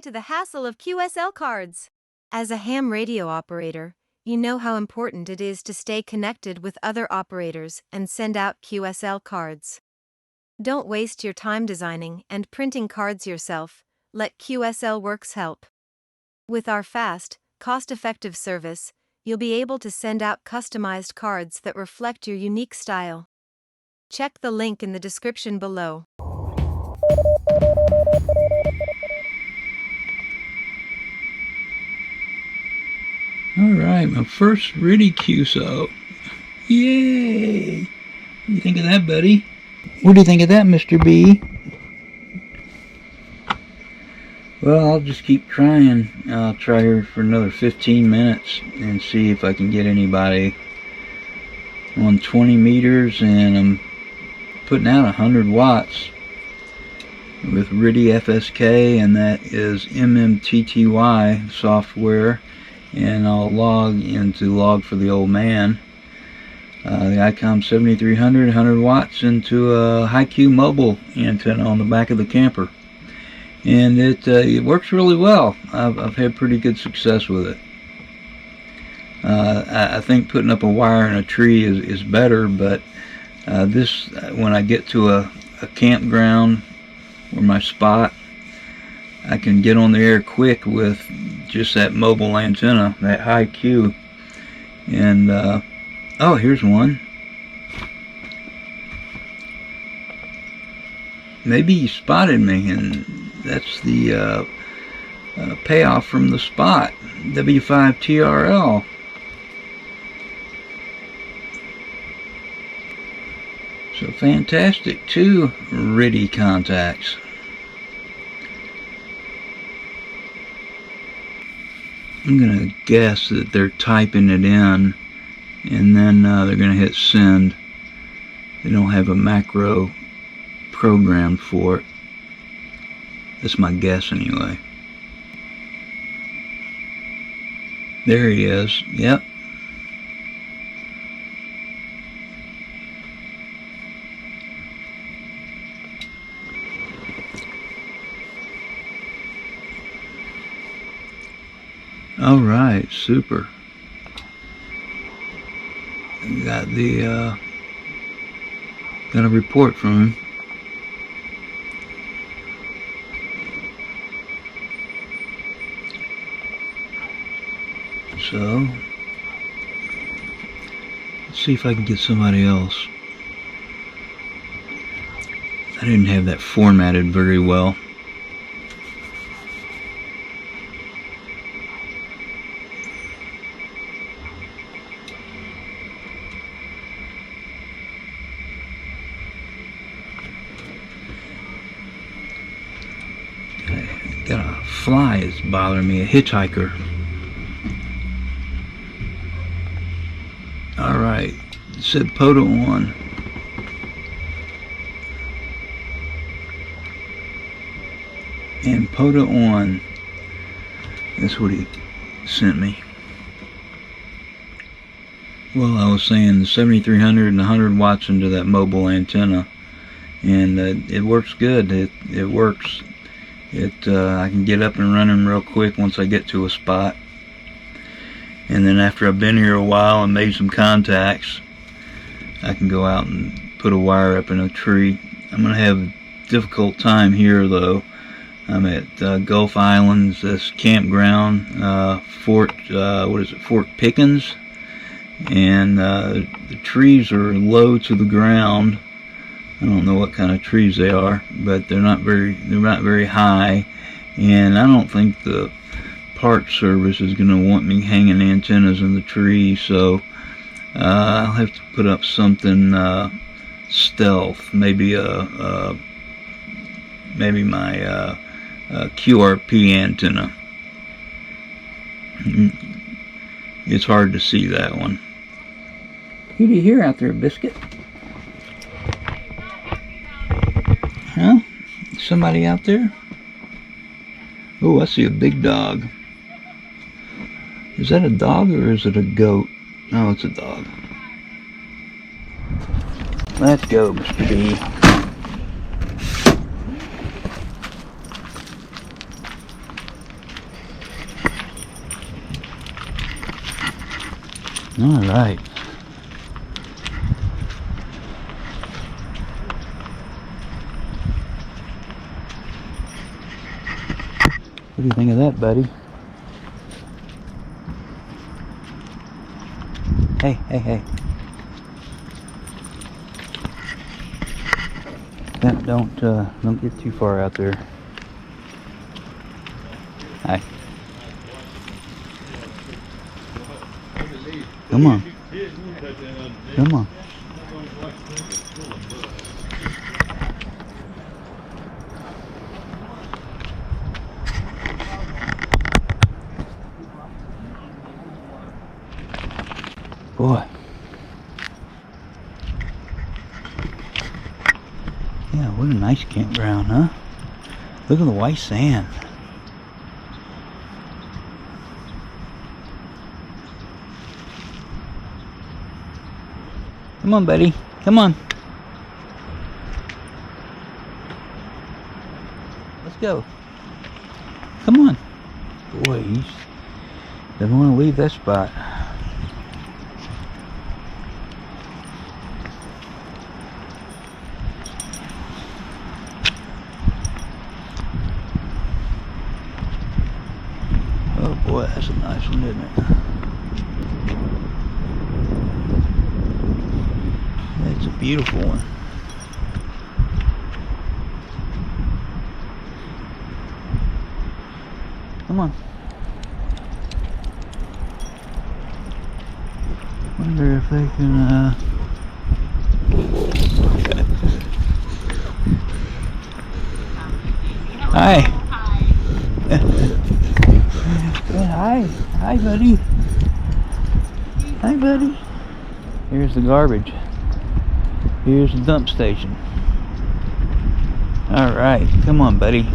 to the hassle of QSL cards. As a ham radio operator, you know how important it is to stay connected with other operators and send out QSL cards. Don't waste your time designing and printing cards yourself. Let QSLworks help. With our fast, cost-effective service, you'll be able to send out customized cards that reflect your unique style. Check the link in the description below. Alright, my first RTTY QSO. Yay! What do you think of that, buddy? What do you think of that, Mr. B? Well, I'll just keep trying. I'll try here for another 15 minutes and see if I can get anybody on 20 meters, and I'm putting out 100 watts with RTTY FSK, and that is MMTTY software, and I'll log into Log for the Old Man. The Icom 7300, 100 watts into a HiQ mobile antenna on the back of the camper, and it works really well. I've had pretty good success with it. I think putting up a wire in a tree is better, but this, when I get to a campground or my spot, I can get on the air quick with just that mobile antenna, that HiQ. And oh, here's one. Maybe he spotted me, and that's the payoff from the spot. W5TRL. So fantastic, 2 RTTY contacts. I'm gonna guess that they're typing it in, and then they're gonna hit send. They don't have a macro programmed for it. That's my guess anyway. There he is. Yep. Alright, super. Got the got a report from him. So let's see if I can get somebody else. I didn't have that formatted very well. Got a fly that's bothering me, a hitchhiker. Alright, it said POTA on. And POTA on. That's what he sent me. Well, I was saying the 7300 and 100 watts into that mobile antenna, and it works good. It works. I can get up and running real quick once I get to a spot, and then after I've been here a while and made some contacts, I can go out and put a wire up in a tree. I'm gonna have a difficult time here though. I'm at Gulf Islands, this campground, Fort Pickens, and the trees are low to the ground. I don't know what kind of trees they are, but they're not very high, and I don't think the Park Service is going to want me hanging antennas in the trees, so I'll have to put up something stealth, maybe my QRP antenna. It's hard to see that one. Who do you hear out there, Biscuit? Huh? Somebody out there? Oh, I see a big dog. Is that a dog or is it a goat? No, it's a dog. Let's go, Mr. B. All right. What do you think of that, buddy? Hey, hey, hey. Don't get too far out there. Hi. Come on. Come on. Boy. Yeah, what a nice campground, huh? Look at the white sand. Come on, buddy. Come on. Let's go. Come on. Boy, he doesn't want to leave that spot. Oh boy, that's a nice one, isn't it? It's a beautiful one. Come on. Wonder if they can, Hi. Hi. Hi, buddy. Hi, buddy. Here's the garbage. Here's the dump station. Alright, come on, buddy.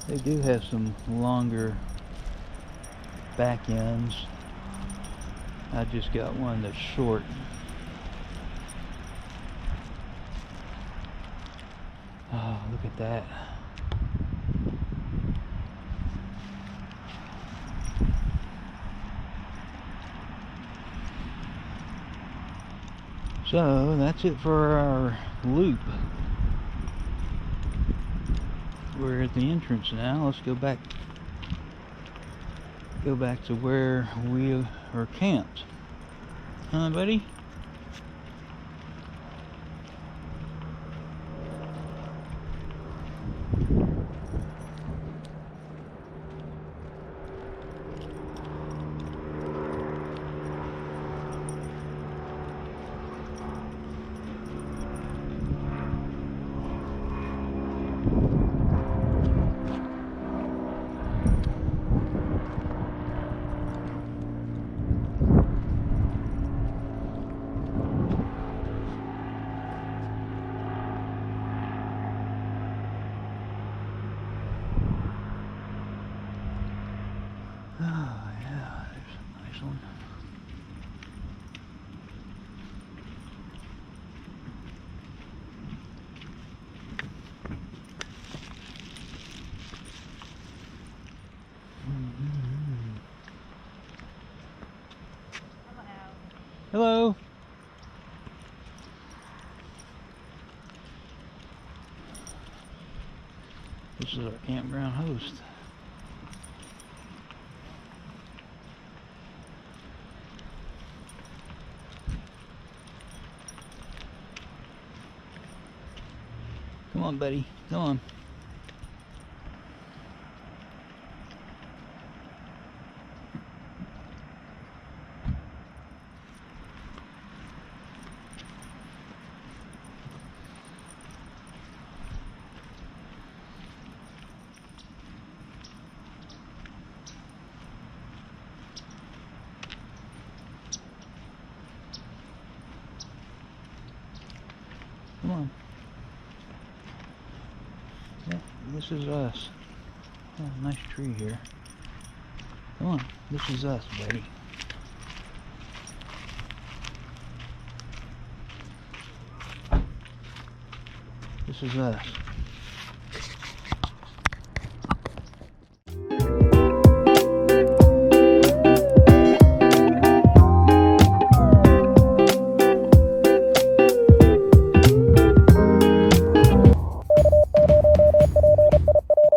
They do have some longer back ends. I just got one that's short. Oh, look at that. So that's it for our loop. We're at the entrance now. Let's go back to where we are camped. Huh, buddy? Oh yeah, there's a nice one. Hello. This is our campground host. Come on, buddy. Come on. This is us. Oh, nice tree here. Come on, this is us, buddy. This is us.